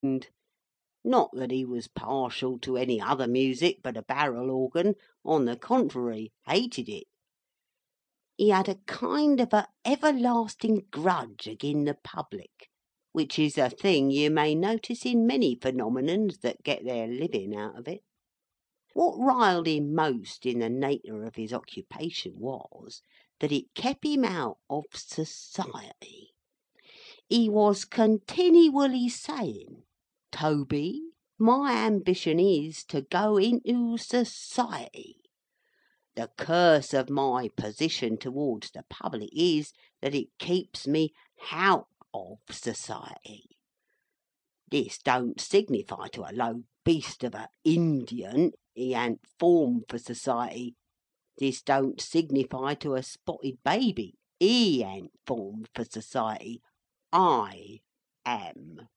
Not that he was partial to any other music but a barrel organ; on the contrary, hated it. He had a kind of a everlasting grudge agin the public, which is a thing you may notice in many phenomenons that get their living out of it. What riled him most in the natur of his occupation was, that it kep him out of society. He was continually saying, "Toby, my ambition is to go into society. The curse of my position towards the public is, that it keeps me hout of society. This don't signify to a low beast of a Indian he an't formed for society. This don't signify to a spotted baby he an't formed for society. I am."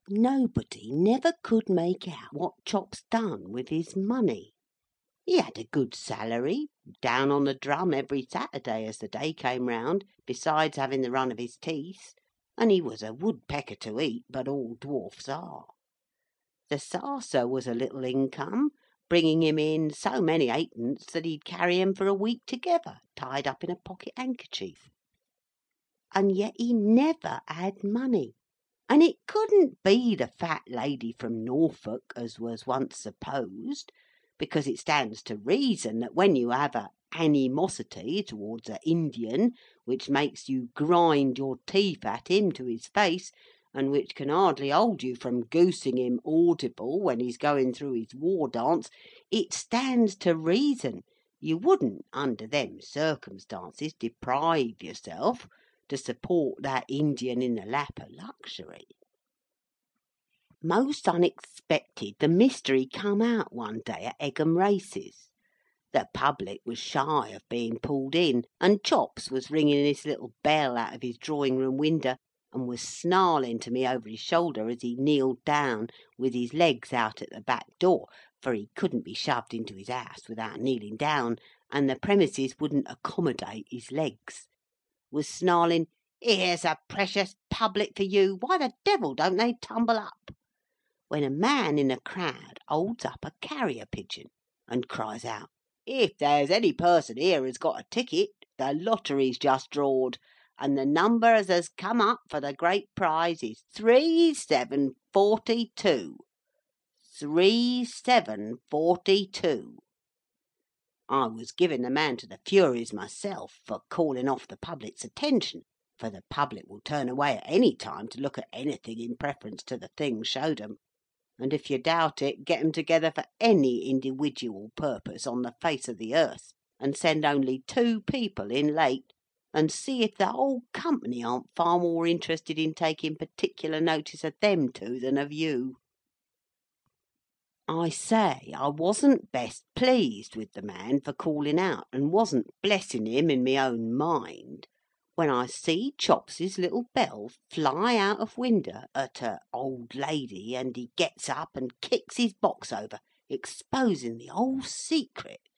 Nobody never could make out what Chops done with his money. He had a good salary, down on the drum every Saturday as the day came round, besides having the run of his teeth, and he was a woodpecker to eat, but all dwarfs are. The sarser was a little income, bringing him in so many halfpence that he'd carry 'em for a week together, tied up in a pocket handkerchief. And yet he never had money, and it couldn't be the fat lady from Norfolk, as was once supposed, because it stands to reason that when you have a animosity towards a Indian which makes you grind your teeth at him to his face, and which can hardly hold you from goosing him audible when he's going through his war dance, it stands to reason you wouldn't, under them circumstances, deprive yourself to support that Indian in the lap of luxury. Most unexpected, the mystery come out one day at Egham Races. The public was shy of being pulled in, and Chops was ringing his little bell out of his drawing-room winder, and was snarling to me over his shoulder as he kneeled down with his legs out at the back door, for he couldn't be shoved into his house without kneeling down, and the premises wouldn't accommodate his legs. Was snarling, "Here's a precious public for you. Why the devil don't they tumble up?" When a man in a crowd holds up a carrier pigeon, and cries out, "If there's any person here as got a ticket, the lottery's just drawed, and the number as has come up for the great prize is 3742. 3742. I was giving the man to the Furies myself for calling off the public's attention, for the public will turn away at any time to look at anything in preference to the thing showed 'em. And if you doubt it, get 'em together for any individual purpose on the face of the earth, and send only 2 people in late, and see if the whole company aren't far more interested in taking particular notice of them 2 than of you. I say I wasn't best pleased with the man for calling out, and wasn't blessing him in my own mind, when I see Chops's little bell fly out of winder at a old lady, and he gets up and kicks his box over, exposing the whole secret,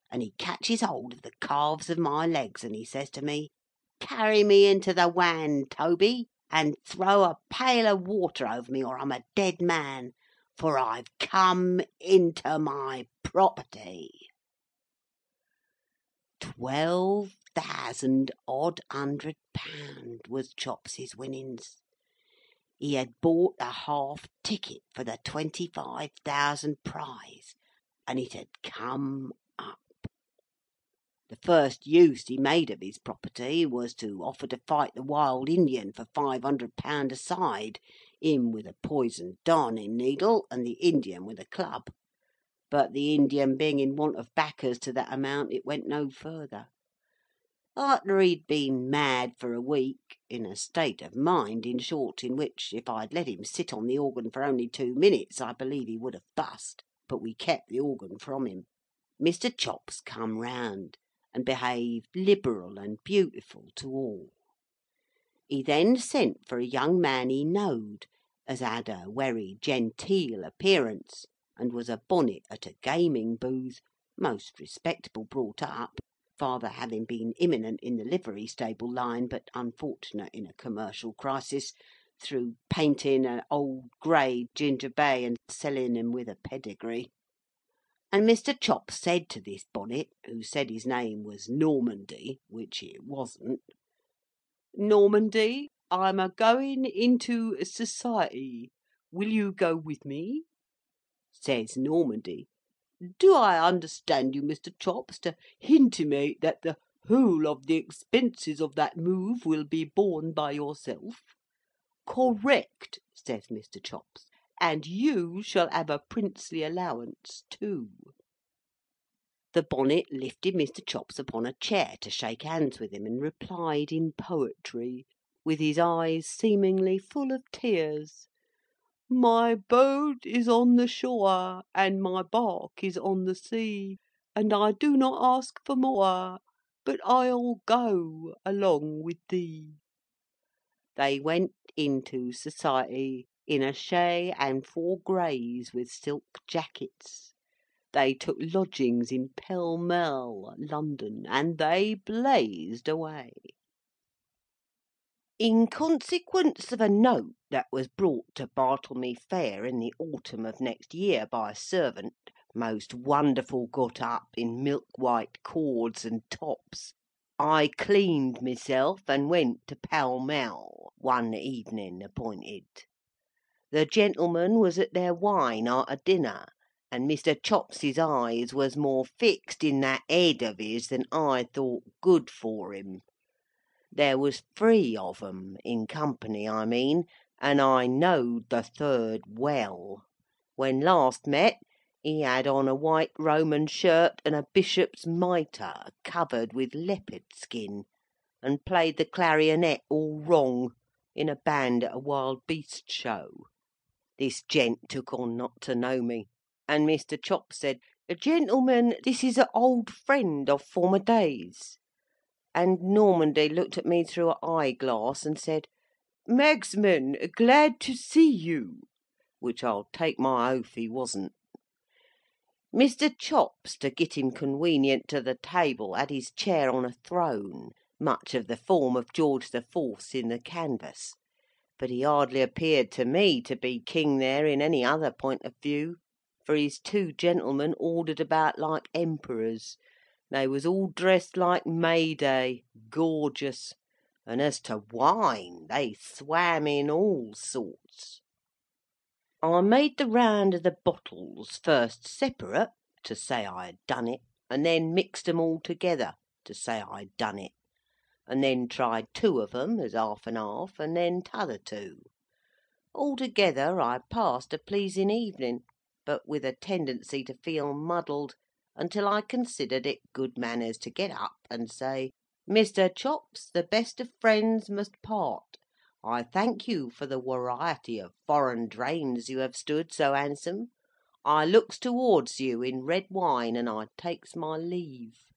and he catches hold of the calves of my legs, and he says to me, "Carry me into the wan, Toby, and throw a pail of water over me, or I'm a dead man, for I've come into my property." 12,000 odd £100 was Chops's winnings. He had bought a half ticket for the 25,000 prize, and it had come up. The first use he made of his property was to offer to fight the wild Indian for £500 a side, him with a poisoned darning needle, and the Indian with a club. But the Indian being in want of backers to that amount, it went no further. Arter he'd been mad for a week, in a state of mind, in short, in which, if I'd let him sit on the organ for only 2 minutes, I believe he would have bust, but we kept the organ from him, Mr. Chops come round, and behaved liberal and beautiful to all. He then sent for a young man he knowed, as had a wery genteel appearance, and was a bonnet at a gaming booth, most respectable brought up, father having been imminent in the livery stable line, but unfortunate in a commercial crisis, through painting an old grey ginger bay and selling him with a pedigree. And Mr. Chops said to this bonnet, who said his name was Normandy, which it wasn't, "Normandy, I'm a-going into society. Will you go with me?" Says Normandy, "Do I understand you, Mr. Chops, to hintimate that the whole of the expenses of that move will be borne by yourself?" "Correct," says Mr. Chops, "and you shall have a princely allowance too." The bonnet lifted Mr. Chops upon a chair to shake hands with him, and replied in poetry, with his eyes seemingly full of tears, "My boat is on the shore, and my bark is on the sea, and I do not ask for more, but I'll go along with thee." They went into society in a shay and 4 greys with silk jackets. They took lodgings in Pall Mall, London, and they blazed away. In consequence of a note that was brought to Bartlemy Fair in the autumn of next year by a servant, most wonderful got up in milk-white cords and tops, I cleaned myself and went to Pall Mall one evening appointed. The gentlemen was at their wine arter dinner, and Mr. Chops's eyes was more fixed in that head of his than I thought good for him. There was 3 of 'em, in company I mean, and I knowed the third well. When last met, he had on a white Roman shirt and a bishop's mitre covered with leopard skin, and played the clarionet all wrong, in a band at a wild beast show. This gent took on not to know me, and Mr. Chops said, "Gentlemen, this is a old friend of former days." And Normandy looked at me through a eye-glass and said, "Magsman, glad to see you," which I'll take my oath he wasn't. Mr. Chops, to git him conwenient to the table, had his chair on a throne, much of the form of George the Fourth's in the canvass. But he hardly appeared to me to be king there in any other point of view, for his 2 gentlemen ordered about like emperors. They was all dressed like May Day, gorgeous, and as to wine, they swam in all sorts. I made the round of the bottles, first separate, to say I had done it, and then mixed 'em all together, to say I'd done it, and then tried 2 of 'em as half and half, and then t'other 2. Altogether I passed a pleasing evening, but with a tendency to feel muddled, until I considered it good manners to get up and say, "Mr. Chops, the best of friends must part. I thank you for the wariety of foreign drains you have stood so handsome. I looks towards you in red wine, and I takes my leave."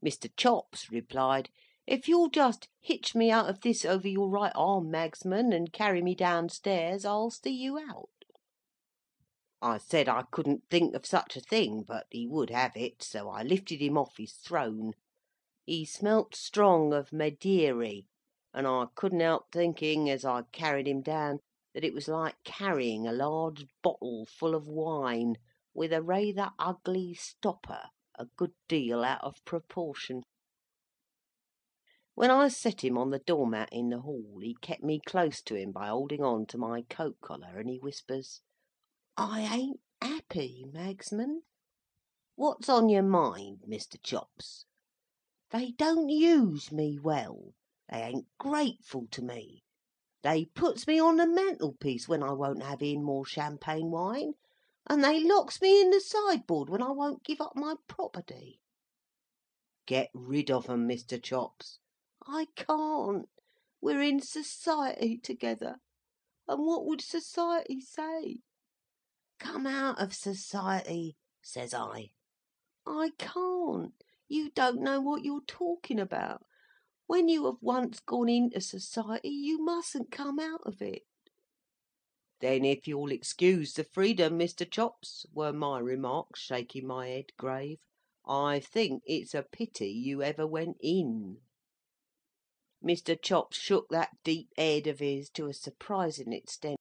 Mr. Chops replied, "If you'll just hitch me out of this over your right arm, Magsman, and carry me downstairs, I'll see you out." I said I couldn't think of such a thing, but he would have it, so I lifted him off his throne. He smelt strong of Madeary, and I couldn't help thinking, as I carried him down, that it was like carrying a large bottle full of wine, with a rather ugly stopper, a good deal out of proportion. When I set him on the doormat in the hall, he kept me close to him by holding on to my coat collar, and he whispers, "I ain't happy, Magsman." "What's on your mind, Mr. Chops?" "They don't use me well. They ain't grateful to me. They puts me on the mantelpiece when I won't have in more champagne wine, and they locks me in the sideboard when I won't give up my property." "Get rid of 'em, Mr. Chops." "I can't. We're in society together, and what would society say?" "Come out of society," says I. "I can't. You don't know what you're talking about. When you have once gone into society, you mustn't come out of it." "Then if you'll excuse the freedom, Mr. Chops," were my remarks, shaking my head grave, "I think it's a pity you ever went in." Mr. Chops shook that deep head of his to a surprising extent.